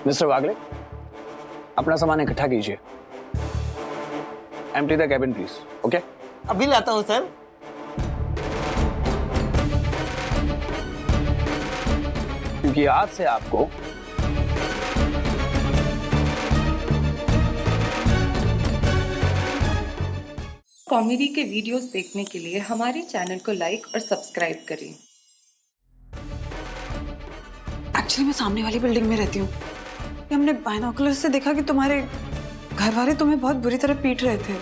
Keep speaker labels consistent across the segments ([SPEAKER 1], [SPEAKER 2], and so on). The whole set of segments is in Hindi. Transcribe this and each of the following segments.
[SPEAKER 1] मिस्टर वागले, अपना सामान इकट्ठा कीजिए। Empty the cabin please. Okay,
[SPEAKER 2] अभी लाता हूँ सर।
[SPEAKER 1] क्योंकि आज से आपको
[SPEAKER 3] कॉमेडी के वीडियोस देखने के लिए हमारे चैनल को लाइक और सब्सक्राइब करें।
[SPEAKER 4] एक्चुअली मैं सामने वाली बिल्डिंग में रहती हूँ। हमने बाइनोकुलर से देखा कि तुम्हारे घर वाले तुम्हें बहुत बुरी तरह पीट रहे थे।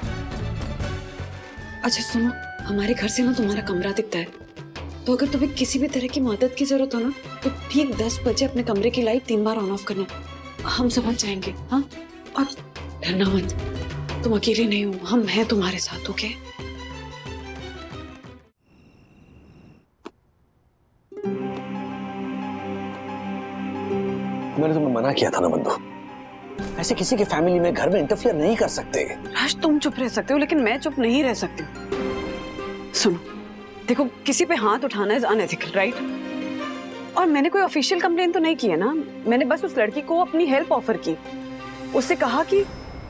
[SPEAKER 4] अच्छा सुनो, हमारे घर से ना तुम्हारा कमरा दिखता है, तो अगर तुम्हें किसी भी तरह की मदद की जरूरत हो ना तो ठीक 10 बजे अपने कमरे की लाइट 3 बार ऑन ऑफ करना। हम समझ जाएंगे। हाँ, और डरना मत, तुम अकेले नहीं हो, हम हैं तुम्हारे साथ। ओके?
[SPEAKER 5] मैंने तुम्हें मना किया था ना बंधु, ऐसे किसी के फैमिली में घर में इंटरफियर नहीं कर सकते।
[SPEAKER 4] राज, तुम चुप रह सकते हो लेकिन मैं चुप नहीं रह सकती। सुनो, देखो, किसी पे हाथ उठाना इज अनएथिकल, राइट? और मैंने कोई ऑफिशियल कंप्लेन तो नहीं की है ना। मैंने बस उस लड़की को अपनी हेल्प ऑफर की, उससे कहा कि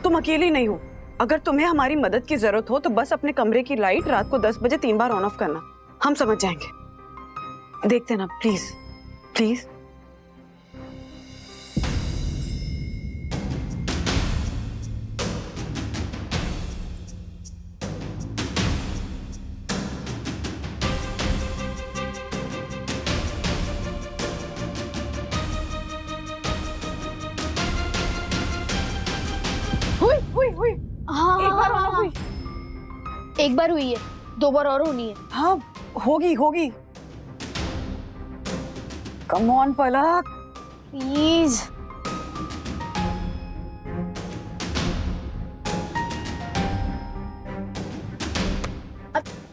[SPEAKER 4] तुम अकेली नहीं हो, अगर तुम्हें हमारी मदद की जरूरत हो तो बस अपने कमरे की लाइट रात को 10 बजे 3 बार ऑन ऑफ करना, हम समझ जाएंगे। देखते ना, प्लीज प्लीज। हुई
[SPEAKER 6] हाँ
[SPEAKER 4] एक बार
[SPEAKER 6] हाँ,
[SPEAKER 4] ऑन ऑफ हुई।
[SPEAKER 6] एक बार हुई है, 2 बार और होनी है।
[SPEAKER 4] हाँ, होगी। Come on Palak,
[SPEAKER 6] please.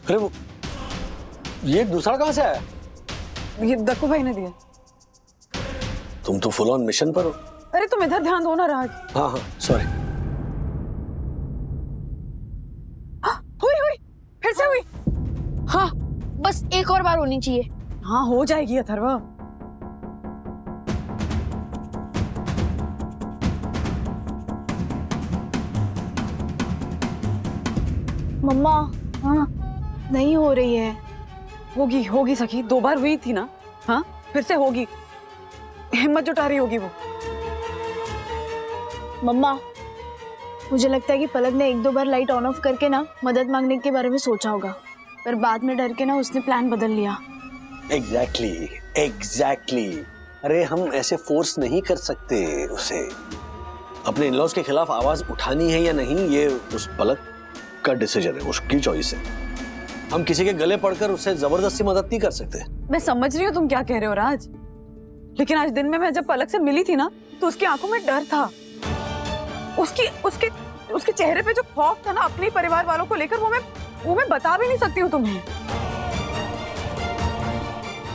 [SPEAKER 5] अरे वो ये दूसरा कहां से आया?
[SPEAKER 4] ये दक्कू भाई ने दिया।
[SPEAKER 5] तुम तो फुल ऑन मिशन पर हो।
[SPEAKER 4] अरे तुम इधर ध्यान दो ना राज।
[SPEAKER 5] हाँ सॉरी।
[SPEAKER 4] हुई फिर से हुई।
[SPEAKER 6] हाँ, बस एक और बार होनी चाहिए।
[SPEAKER 4] हाँ, हो जाएगी अथर्वा।
[SPEAKER 6] मम्मा,
[SPEAKER 4] हाँ,
[SPEAKER 6] नहीं हो रही है।
[SPEAKER 4] होगी सखी, 2 बार हुई थी ना। हाँ, फिर से होगी। हिम्मत जुटा रही होगी वो।
[SPEAKER 6] मम्मा, मुझे लगता है कि पलक ने 1-2 बार लाइट ऑन ऑफ करके ना मदद मांगने के बारे में सोचा होगा, पर बाद में डर के ना उसने प्लान बदल लिया।
[SPEAKER 5] एग्जैक्टली। अरे हम ऐसे फोर्स नहीं कर सकते उसे। अपने इन-लॉज के खिलाफ आवाज उठानी है या नहीं, ये उस पलक का डिसीजन है, उसकी चॉइस है। हम किसी के गले पड़कर उससे जबरदस्ती मदद नहीं कर सकते।
[SPEAKER 4] मैं समझ रही हूँ तुम क्या कह रहे हो राज, लेकिन आज दिन में मैं जब पलक से मिली थी ना तो उसकी आंखों में डर था। उसके चेहरे पे जो खौफ था ना अपने परिवार वालों को लेकर, वो मैं बता भी नहीं सकती हूँ तुम्हें।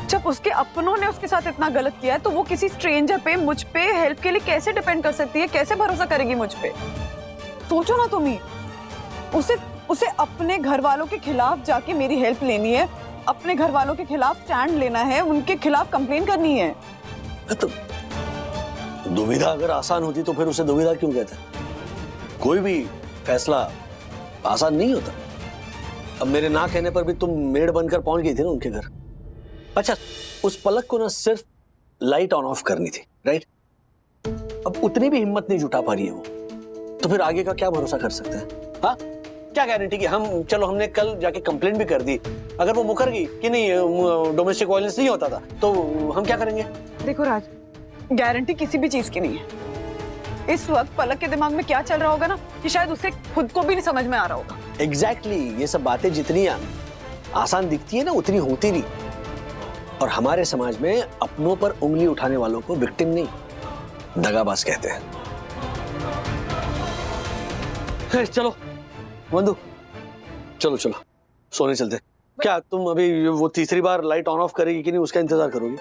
[SPEAKER 4] जब उसके अपनों ने उसके साथ इतना गलत किया है तो वो किसी स्ट्रेंजर पे, मुझ पे हेल्प के लिए कैसे डिपेंड कर सकती है, कैसे भरोसा करेगी मुझ पे? सोचो ना तुम ही। उसे अपने घर वालों के खिलाफ जाके मेरी हेल्प लेनी है, अपने घर वालों के खिलाफ स्टैंड लेना है, उनके खिलाफ कंप्लेन करनी है।
[SPEAKER 5] तो दुविधा अगर आसान होती तो फिर उसे दुविधा क्यों कहते? कोई भी फैसला आसान नहीं होता। अब मेरे ना कहने पर भी तुम मेड बनकर पहुंच गई थी ना उनके घर। अच्छा, उस पलक को ना सिर्फ लाइट ऑन ऑफ करनी थी, राइट? अब उतनी भी हिम्मत नहीं जुटा पा रही है वो, तो फिर आगे का क्या भरोसा कर सकते हैं? हाँ, क्या गारंटी कि चलो हमने कल जाके कंप्लेंट भी कर दी, अगर वो मुकर गई कि नहीं डोमेस्टिक वायलेंस नहीं होता था, तो हम क्या करेंगे?
[SPEAKER 4] देखो राज, गारंटी किसी भी चीज की नहीं है। इस वक्त पलक के दिमाग में क्या चल रहा होगा ना कि शायद उसे खुद को भी नहीं समझ में आ रहा होगा।
[SPEAKER 5] एग्जैक्टली। ये सब बातें जितनी आसान दिखती है ना उतनी होती नहीं। और हमारे समाज में अपनों पर उंगली उठाने वालों को विक्टिम नहीं, दगाबाज कहते हैं। चलो बंधु, चलो सोने चलते। क्या तुम अभी वो तीसरी बार लाइट ऑन ऑफ करेगी कि नहीं उसका इंतजार करोगी?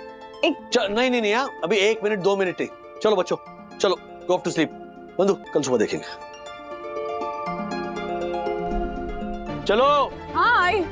[SPEAKER 5] नहीं हाँ, अभी 1 मिनट 2 मिनट ही। चलो बच्चों, चलो गो टू स्लीप। बंधु, कल सुबह देखेंगे। चलो।
[SPEAKER 4] हाँ आई।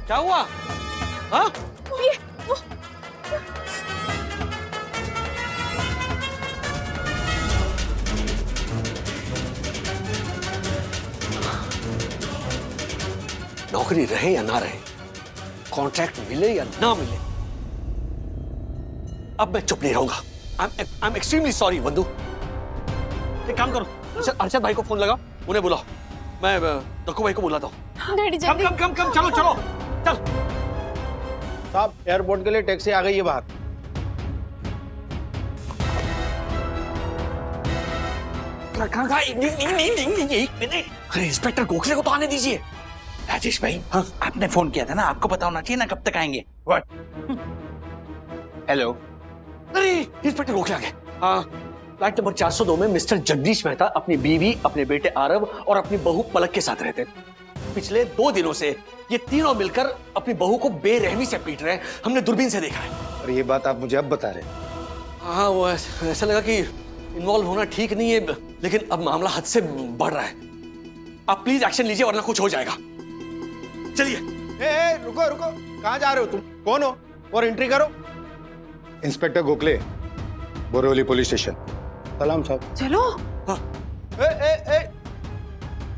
[SPEAKER 5] क्या हुआ? हाँ? नौकरी रहे या ना रहे, कॉन्ट्रैक्ट मिले या ना मिले, अब मैं चुप नहीं रहूंगा। I'm extremely sorry वंदू। एक काम करो, अर्षद भाई को फोन लगाओ, उन्हें बुलाओ, मैं दक्कू भाई को बुलाता हूँ।
[SPEAKER 6] डैडी
[SPEAKER 5] कम
[SPEAKER 6] जल्दी।
[SPEAKER 5] कम कम कम, चलो चलो चल।
[SPEAKER 2] साहब एयरपोर्ट के लिए टैक्सी आ गई है बाहर।
[SPEAKER 5] अरे इंस्पेक्टर गोखले को तो आने दीजिए।
[SPEAKER 7] राजेश भाई, हाँ आपने फोन किया था ना, आपको पता होना चाहिए ना कब तक आएंगे।
[SPEAKER 1] हेलो।
[SPEAKER 5] अरे इंस्पेक्टर गोखले आ गए। हाँ, फ्लैट नंबर 402 में मिस्टर जगदीश मेहता अपनी बीवी, अपने बेटे आरव और अपनी बहू पलक के साथ रहते। पिछले 2 दिनों से ये तीनों मिलकर अपनी बहू को बेरहमी से पीट रहे हैं, हमने दूरबीन से देखा है।
[SPEAKER 2] और ये बात आप मुझे अब बता रहे हैं?
[SPEAKER 5] हाँ, वो ऐसा लगा कि इन्वॉल्व होना ठीक नहीं है, लेकिन अब मामला हद से बढ़ रहा है। आप प्लीज एक्शन लीजिए वरना कुछ हो जाएगा। चलिए।
[SPEAKER 2] रुको रुको, कहाँ जा रहे हो तुम? कौन हो? और एंट्री करो। Inspector Gokhale, Borivali police station. सलाम साहब।
[SPEAKER 4] चलो।
[SPEAKER 5] हाँ।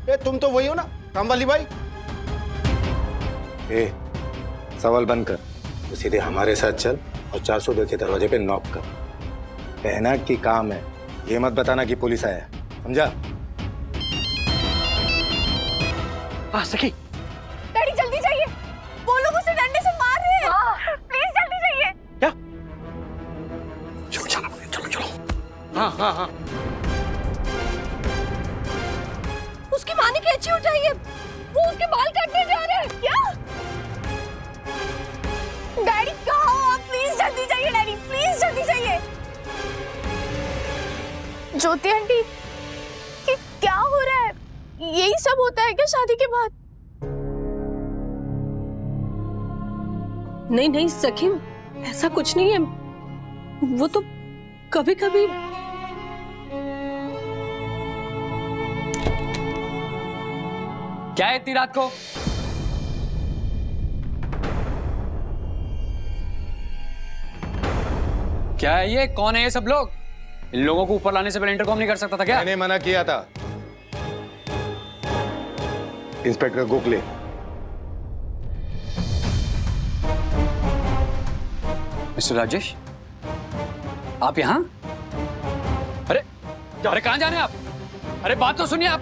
[SPEAKER 2] ए, तुम तो वही हो ना, काम वाली भाई? सवाल बंद कर, तो सीधे हमारे साथ चल और 402 के दरवाजे पे नॉक कर। कहना कि काम है, ये मत बताना कि पुलिस आया, समझा?
[SPEAKER 5] हाँ सखी।
[SPEAKER 6] डैडी जल्दी जाइए, वो लोग उसे डंडे से मार रहे हैं। प्लीज जल्दी जाइए।
[SPEAKER 5] क्या? चलो चलो चलो चलो। हाँ हाँ हाँ।
[SPEAKER 6] उसकी माँ ने कैंची उठाई है, वो उसके बाल काटने जा रहे हैं। क्या? डैडी कहाँ हो आप? प्लीज जल्दी जाइए डैडी, प्लीज जल्दी जाइए। ज्योति आंटी, क्या हो रहा है? यही सब होता है क्या शादी के बाद?
[SPEAKER 8] नहीं नहीं सखी, ऐसा कुछ नहीं है। वो तो कभी कभी।
[SPEAKER 1] क्या है इतनी रात को? क्या है ये? कौन है ये सब लोग? इन लोगों को ऊपर लाने से पहले इंटरकॉम नहीं कर सकता था क्या?
[SPEAKER 2] मैंने मना किया था। इंस्पेक्टर गोखले।
[SPEAKER 1] मिस्टर राजेश, आप यहाँ? अरे अरे कहाँ जा रहे हैं आप? अरे बात तो सुनिए आप।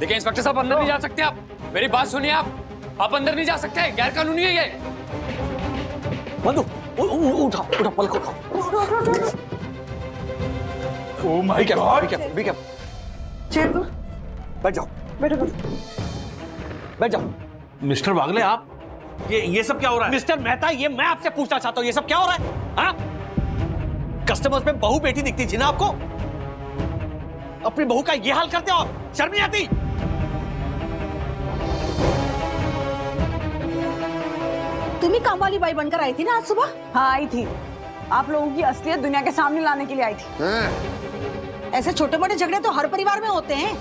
[SPEAKER 1] देखिए इंस्पेक्टर साहब, अंदर नहीं जा सकते आप। मेरी बात सुनिए आप अंदर नहीं जा सकते, गैर कानूनी है ये।
[SPEAKER 5] बंदू उठा उठा, पलक उठा।
[SPEAKER 2] Oh my God.
[SPEAKER 4] चेयर पर
[SPEAKER 5] बैठ जाओ,
[SPEAKER 4] बैठो।
[SPEAKER 5] बैठ जाओ।
[SPEAKER 7] मिस्टर वागले, आप ये सब क्या हो रहा है?
[SPEAKER 5] मिस्टर मेहता, ये मैं आपसे पूछना चाहता हूँ, ये सब क्या हो रहा है? हाँ? कस्टमर्स में बहू बेटी दिखती थी ना आपको? अपनी बहू का ये हाल करते हो आप? शर्म नहीं आती?
[SPEAKER 9] तुम ही काम वाली बाई बनकर आई थी ना आज सुबह?
[SPEAKER 4] हाँ आई थी, आप लोगों की असलियत दुनिया के सामने लाने के लिए आई थी।
[SPEAKER 9] ऐसे छोटे मोटे झगड़े तो हर परिवार में होते हैं।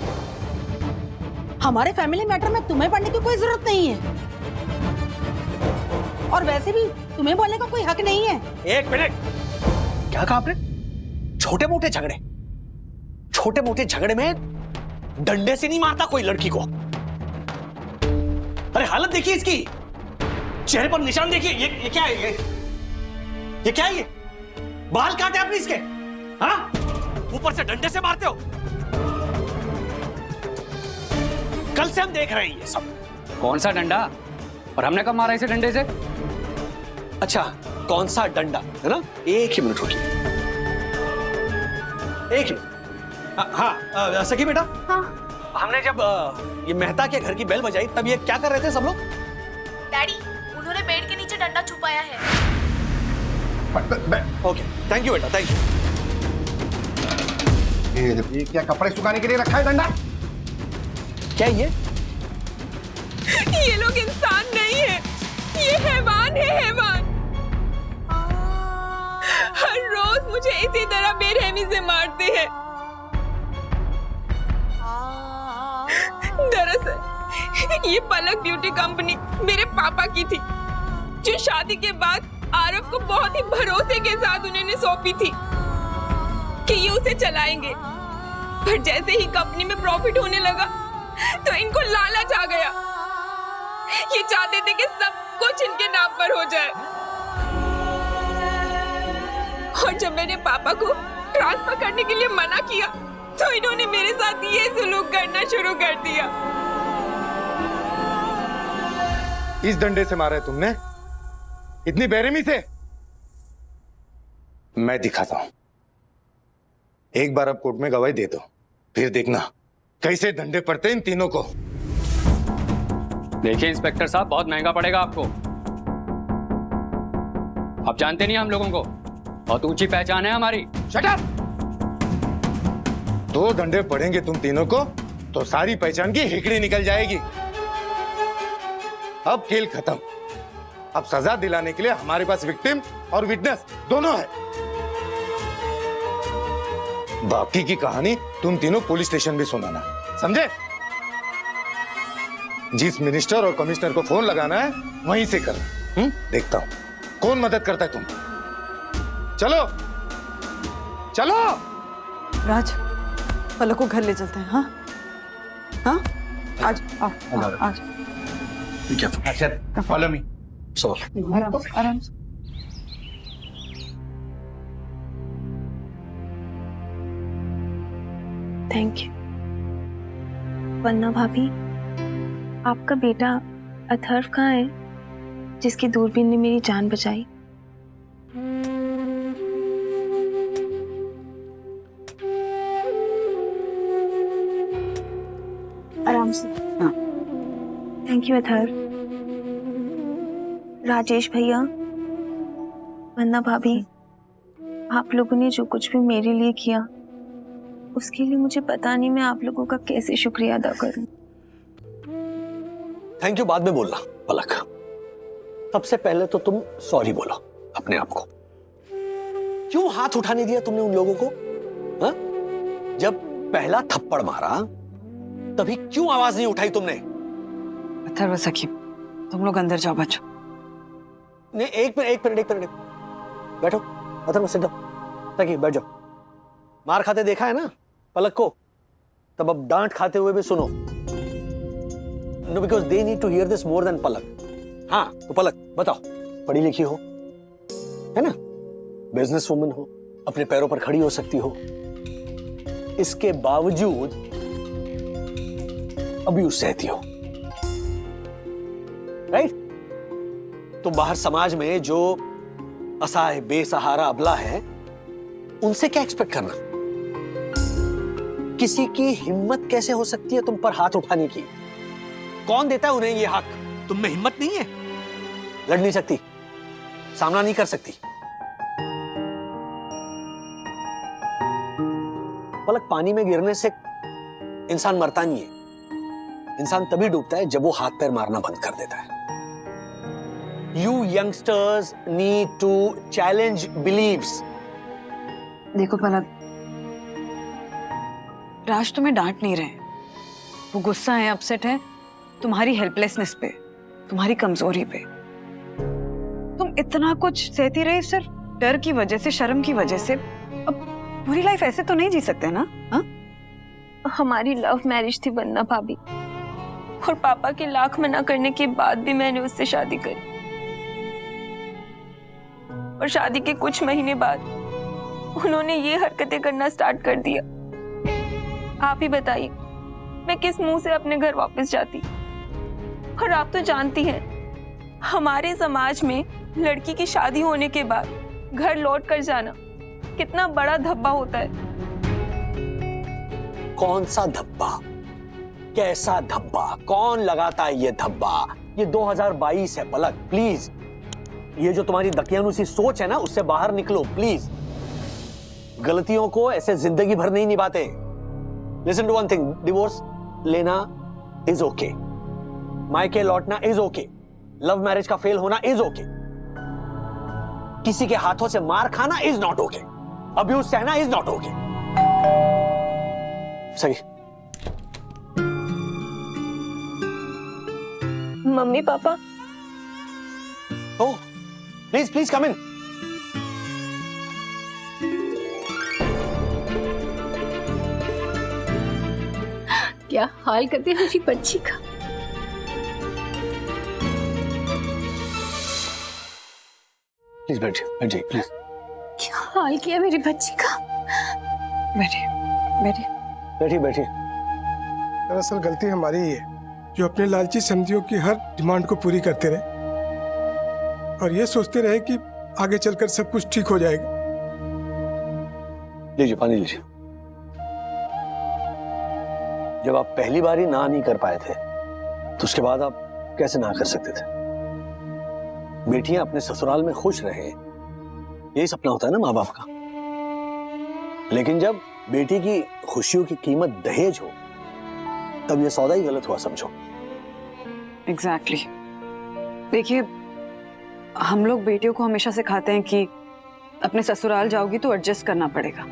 [SPEAKER 9] हमारे फैमिली मैटर में तुम्हें पढ़ने की कोई जरूरत नहीं है, और वैसे भी तुम्हें बोलने का कोई हक नहीं है।
[SPEAKER 5] एक मिनट, क्या कहा आपने? छोटे मोटे झगड़े? छोटे मोटे झगड़े में डंडे से नहीं मारता कोई लड़की को। अरे हालत देखिए इसकी, चेहरे पर निशान देखिए। ये क्या है? ये क्या है? ये बाल काटे आपने इसके? हाँ, ऊपर से डंडे से मारते हो। कल से हम देख रहे हैं ये सब।
[SPEAKER 1] कौन सा डंडा? और हमने कब मारा इसे डंडे से?
[SPEAKER 5] अच्छा, कौन सा डंडा है ना? एक ही मिनट रुकिए, एक ही। हाँ सखी बेटा।
[SPEAKER 6] हाँ
[SPEAKER 5] हमने जब ये मेहता के घर की बेल बजाई, तब ये क्या कर रहे थे सब लोग?
[SPEAKER 6] डैडी, उन्होंने बेड के नीचे डंडा छुपाया है।
[SPEAKER 5] ओके, थैंक यू बेटा, थैंक यू।
[SPEAKER 2] ये क्या कपड़े सुखाने के लिए रखा है डंडा?
[SPEAKER 5] क्या ये?
[SPEAKER 8] ये लोग इंसान नहीं है, ये हैवान है, हैवान। हर रोज मुझे इसी तरह बेरहमी से मारते हैं। दरअसल ये पलक ब्यूटी कंपनी मेरे पापा की थी, जो शादी के बाद आरव को बहुत ही भरोसे के साथ उन्होंने सौंपी थी कि ये उसे चलाएंगे। पर जैसे ही कंपनी में प्रॉफिट होने लगा तो इनको लालच आ गया। ये चाहते थे कि सब कुछ इनके नाम पर हो जाए। और जब मैंने पापा को ट्रांसफर करने के लिए मना किया तो इन्होंने मेरे साथ ये सलूक करना शुरू कर दिया।
[SPEAKER 2] इस डंडे से मारा है तुमने? इतनी बेरहमी से? मैं दिखाता हूं। एक बार अब कोर्ट में गवाही दे दो, फिर देखना कैसे डंडे पड़ते इन तीनों को।
[SPEAKER 1] देखिए इंस्पेक्टर साहब, बहुत महंगा पड़ेगा आपको। आप जानते नहीं हम लोगों को, बहुत ऊंची पहचान है हमारी।
[SPEAKER 2] Shut up! 2 डंडे पड़ेंगे तुम तीनों को तो सारी पहचान की हिकड़ी निकल जाएगी। अब खेल खत्म। अब सजा दिलाने के लिए हमारे पास विक्टिम और विटनेस दोनों है। बाकी की कहानी तुम तीनों पुलिस स्टेशन भी सुनाना, समझे? जिस मिनिस्टर और कमिश्नर को फोन लगाना है वहीं से कर। देखता हूं कौन मदद करता है तुम। चलो चलो।
[SPEAKER 4] राज, पलक को घर ले चलते हैं। हाँ हाँ, आज आओ, आज
[SPEAKER 7] फॉलो मी।
[SPEAKER 4] आराम से।
[SPEAKER 8] Thank you. वन्ना भाभी, आपका बेटा अथर्व कहाँ है, जिसकी दूरबीन ने मेरी जान बचाई? आराम से।
[SPEAKER 4] हाँ।
[SPEAKER 8] Thank you Atharva. राजेश भैया, वन्ना भाभी, आप लोगों ने जो कुछ भी मेरे लिए किया उसके लिए मुझे पता नहीं मैं आप लोगों का कैसे शुक्रिया अदा करूं।
[SPEAKER 5] थैंक यू बाद में बोलना पलक। सबसे पहले तो तुम सॉरी बोलो अपने आप को। क्यों हाथ उठाने दिया तुमने उन लोगों को? हा? जब पहला थप्पड़ मारा तभी क्यों आवाज नहीं उठाई तुमने?
[SPEAKER 4] अथर्व, सखी, तुम लोग अंदर जाओ बच्चों।
[SPEAKER 5] नहीं, एक मिनट बैठो। Atharva sit down. सखी बैठ जाओ। मार खाते देखा है ना पलक को, तब अब डांट खाते हुए भी सुनो। No, because they need to hear this more than Palak. हाँ तो पलक बताओ, पढ़ी लिखी हो, है ना, बिजनेस वुमन हो, अपने पैरों पर खड़ी हो सकती हो, इसके बावजूद अब्यूज सहती हो, राइट? तो बाहर समाज में जो असहाय बेसहारा अबला है उनसे क्या एक्सपेक्ट करना? किसी की हिम्मत कैसे हो सकती है तुम पर हाथ उठाने की? कौन देता है उन्हें ये हक?
[SPEAKER 7] तुम में हिम्मत नहीं है?
[SPEAKER 5] लड़ नहीं सकती, सामना नहीं कर सकती। पलक, पानी में गिरने से इंसान मरता नहीं है। इंसान तभी डूबता है जब वो हाथ पैर मारना बंद कर देता है। You youngsters need to challenge beliefs.
[SPEAKER 4] देखो पलक, राज तुम्हें डांट नहीं रहे, वो गुस्सा है, अपसेट है तुम्हारी हेल्पलेसनेस पे, तुम्हारी कमजोरी पे। तुम इतना कुछ सहती रही सिर्फ डर की वजह से, शर्म की वजह से। अब पूरी लाइफ ऐसे तो नहीं जी सकते ना? हाँ,
[SPEAKER 8] हमारी लव मैरिज थी वन्ना भाभी, और पापा के लाख मना करने के बाद भी मैंने उससे शादी करी। और शादी के कुछ महीने बाद उन्होंने ये हरकतें करना स्टार्ट कर दिया। आप ही बताइए, मैं किस मुंह से अपने घर वापस जाती? और आप तो जानती हैं, हमारे समाज में लड़की की शादी होने के बाद घर लौट कर जाना कितना बड़ा धब्बा होता है।
[SPEAKER 5] कौन सा धब्बा? कैसा धब्बा? कौन लगाता है ये धब्बा? ये 2022 है पलक, प्लीज। ये जो तुम्हारी दकियानुसी सोच है ना, उससे बाहर निकलो प्लीज। गलतियों को ऐसे जिंदगी भर नहीं निभाते। Listen to one thing, divorce लेना इज ओके, मायके लौटना इज ओके, लव मैरिज का फेल होना इज ओके, किसी के हाथों से मार खाना इज नॉट ओके, अब्यूज सहना इज नॉट ओके। सही,
[SPEAKER 8] mummy papa,
[SPEAKER 5] oh please please come इन।
[SPEAKER 10] क्या हाल करते हैं मेरी बच्ची का।
[SPEAKER 5] प्लीज बैठिए बैठिए प्लीज।
[SPEAKER 10] क्या हाल किया मेरी बच्ची का।
[SPEAKER 4] बैठिए बैठिए
[SPEAKER 5] बैठिए बैठिए।
[SPEAKER 11] दरअसल गलती हमारी ही है जो अपने लालची समझियों की हर डिमांड को पूरी करते रहे और ये सोचते रहे कि आगे चलकर सब कुछ ठीक हो जाएगा।
[SPEAKER 5] लीजिए पानी लीजिए। जब आप पहली बार ही ना नहीं कर पाए थे तो उसके बाद आप कैसे ना कर सकते थे? बेटियां अपने ससुराल में खुश रहे, यही सपना होता है ना माँ बाप का। लेकिन जब बेटी की खुशियों की कीमत दहेज हो तब यह सौदा ही गलत हुआ समझो।
[SPEAKER 4] एग्जैक्टली देखिए, हम लोग बेटियों को हमेशा सिखाते हैं कि अपने ससुराल जाओगी तो एडजस्ट करना पड़ेगा,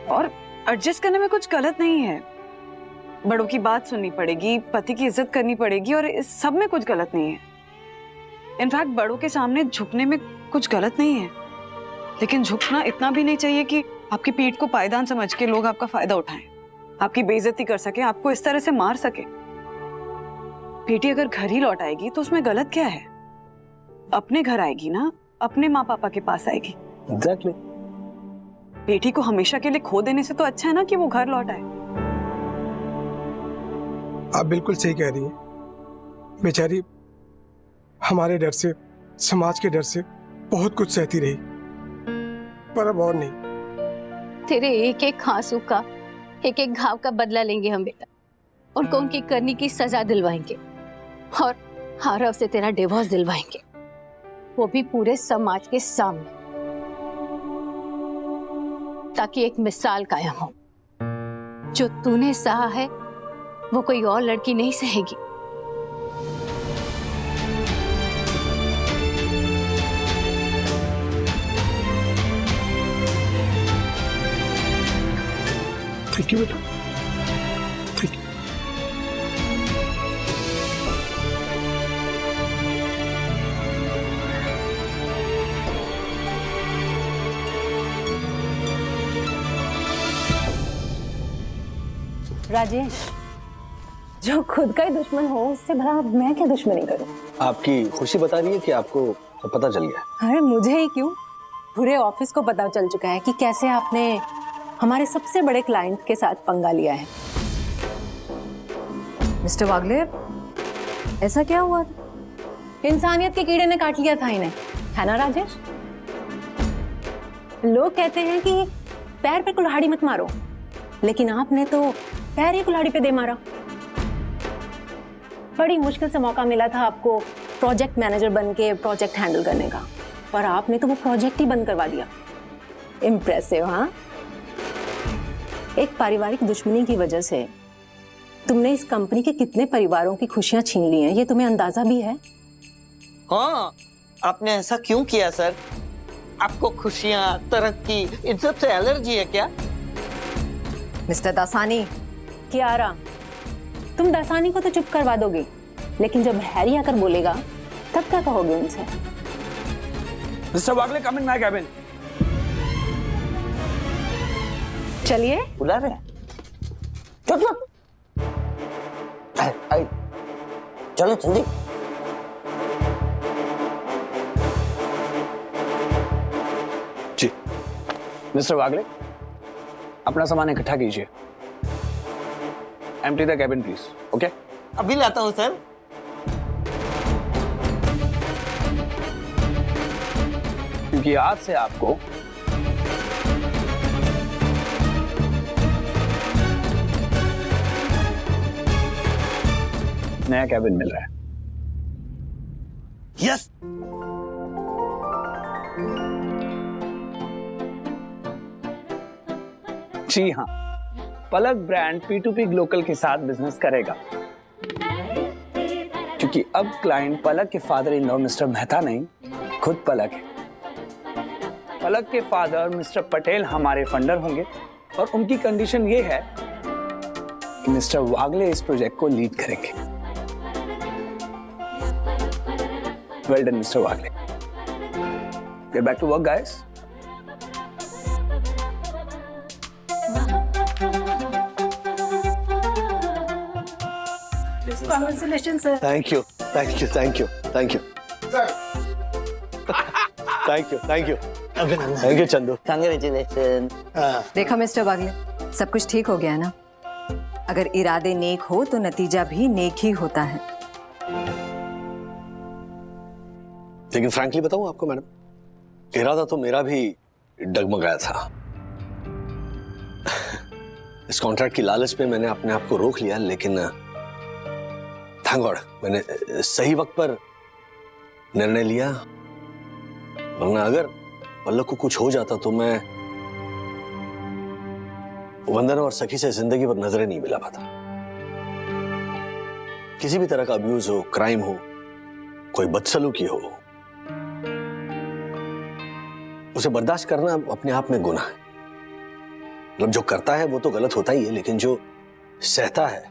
[SPEAKER 4] और एडजस्ट करने में कुछ गलत नहीं है। बड़ों की बात सुननी पड़ेगी, पति की इज्जत करनी पड़ेगी, और इस सब में कुछ गलत नहीं है। इनफैक्ट बड़ों के सामने झुकने में कुछ गलत नहीं है, लेकिन झुकना इतना भी नहीं चाहिए कि आपकी पीठ को पायदान समझ के लोग आपका फायदा उठाएं, आपकी बेइज्जती कर सके, आपको इस तरह से मार सके। बेटी अगर घर ही लौट आएगी तो उसमें गलत क्या है? अपने घर आएगी ना, अपने माँ पापा के पास आएगी।
[SPEAKER 5] एग्जैक्टली।
[SPEAKER 4] बेटी को हमेशा के लिए खो देने से तो अच्छा है ना कि वो घर लौट आए।
[SPEAKER 11] आप बिल्कुल सही कह रही है। बेचारी हमारे डर से, समाज के डर से बहुत कुछ सहती रही, पर अब और नहीं।
[SPEAKER 10] तेरे एक एक आंसू का, एक एक घाव का बदला लेंगे हम बेटा। उनको उनकी करनी की सजा दिलवाएंगे और आरव से तेरा डिवोर्स दिलवाएंगे, वो भी पूरे समाज के सामने, ताकि एक मिसाल कायम हो। जो तूने सहा है वो कोई और लड़की नहीं सहेगी।
[SPEAKER 11] थैंक यू बेटा, थैंक यू।
[SPEAKER 9] राजेश, जो खुद का ही दुश्मन हो उससे भला मैं क्या दुश्मनी करूं?
[SPEAKER 5] आपकी खुशी बता रही है कि आपको तो पता चल गया।
[SPEAKER 9] अरे मुझे ही क्यों, पूरे ऑफिस को पता चल चुका है कि कैसे आपने हमारे सबसे बड़े क्लाइंट के साथ पंगा लिया है।
[SPEAKER 8] मिस्टर वागले, ऐसा क्या हुआ?
[SPEAKER 9] इंसानियत के कीड़े ने काट लिया था इन्हें, है ना राजेश? लोग कहते हैं कि पैर पे कुल्हाड़ी मत मारो, लेकिन आपने तो पैर ही कुल्हाड़ी पे दे मारा। बड़ी मुश्किल से मौका मिला था आपको प्रोजेक्ट मैनेजर बन के प्रोजेक्ट हैंडल करने का, पर आपने तो वो प्रोजेक्ट ही बंद करवा दिया। इम्प्रेसिव, हाँ? एक पारिवारिक दुश्मनी की वजह से तुमने इस कंपनी के कितने परिवारों की खुशियां छीन ली हैं, ये तुम्हें अंदाजा भी है?
[SPEAKER 12] हाँ, आपने ऐसा क्यों किया सर? आपको खुशियां, तरक्की, इन सब से एलर्जी है क्या?
[SPEAKER 9] मिस्टर दासानी, कियारा, तुम दासानी को तो चुप करवा दोगे, लेकिन जब हैरी आकर बोलेगा तब क्या कहोगे उनसे?
[SPEAKER 7] Mister Wagle, come in my cabin.
[SPEAKER 9] चलिए,
[SPEAKER 12] बुला रहे हैं। चलो चलो जल्दी।
[SPEAKER 7] जी मिस्टर वागले, अपना सामान इकट्ठा कीजिए। Empty the cabin please. Okay,
[SPEAKER 12] अभी लाता हूँ सर।
[SPEAKER 7] क्योंकि आज से आपको नया कैबिन मिल रहा है।
[SPEAKER 12] यस।
[SPEAKER 7] जी हाँ, पलक ब्रांड P2P ग्लोकल के साथ बिजनेस करेगा, क्योंकि अब क्लाइंट पलक के father in law mister Mehta नहीं, खुद पलक है। पलक के फादर मिस्टर पटेल हमारे फंडर होंगे, और उनकी कंडीशन ये है कि मिस्टर वागले इस प्रोजेक्ट को लीड करेंगे। Well done mister Wagle. Get back to work guys.
[SPEAKER 10] Congratulations, sir.
[SPEAKER 5] Thank you thank you thank you thank you thank you thank you thank you Chandu.
[SPEAKER 12] Congratulation.
[SPEAKER 9] देखा मिस्टर वागले, सब कुछ ठीक हो गया ना। अगर इरादे नेक हो तो नतीजा भी नेक ही होता है।
[SPEAKER 5] लेकिन फ्रैंकली बताऊं आपको मैडम, इरादा तो मेरा भी डगमगाया था। इस कॉन्ट्रैक्ट की लालच पे मैंने अपने आप को रोक लिया, लेकिन थैंक गॉड मैंने सही वक्त पर निर्णय लिया। वरना अगर पल्लव को कुछ हो जाता तो मैं वंदना और सखी से जिंदगी पर नजरें नहीं मिला पाता। किसी भी तरह का अब्यूज हो, क्राइम हो, कोई बदसलूकी हो, उसे बर्दाश्त करना अपने आप में गुनाह है। मतलब जो करता है वो तो गलत होता ही है, लेकिन जो सहता है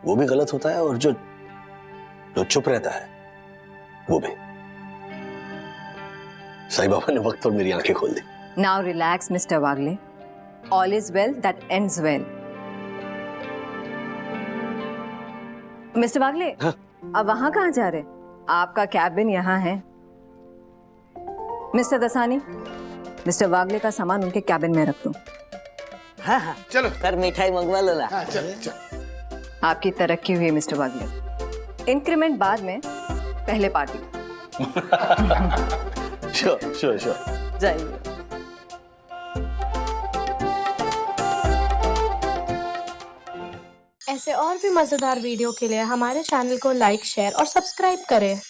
[SPEAKER 5] वो भी गलत होता है, और जो चुप रहता है वो भी। साईं बाबा ने वक्त पर मेरी आंखें खोल दी।
[SPEAKER 9] Now relax Mister Wagle, all is well that ends well. Mister Wagle,
[SPEAKER 5] हाँ?
[SPEAKER 9] अब वहां कहाँ जा रहे? आपका कैबिन यहाँ है। मिस्टर दसानी, मिस्टर वागले का सामान उनके कैबिन में रख दो।
[SPEAKER 12] हाँ हाँ
[SPEAKER 11] चलो
[SPEAKER 12] सर, मिठाई मंगवा लो ना।
[SPEAKER 11] हाँ, चल।
[SPEAKER 9] आपकी तरक्की हुई मिस्टर वागले। इंक्रीमेंट बाद में, पहले पार्टी।
[SPEAKER 5] Sure sure sure.
[SPEAKER 9] जाइए।
[SPEAKER 6] ऐसे और भी मजेदार वीडियो के लिए हमारे चैनल को लाइक, शेयर और सब्सक्राइब करें।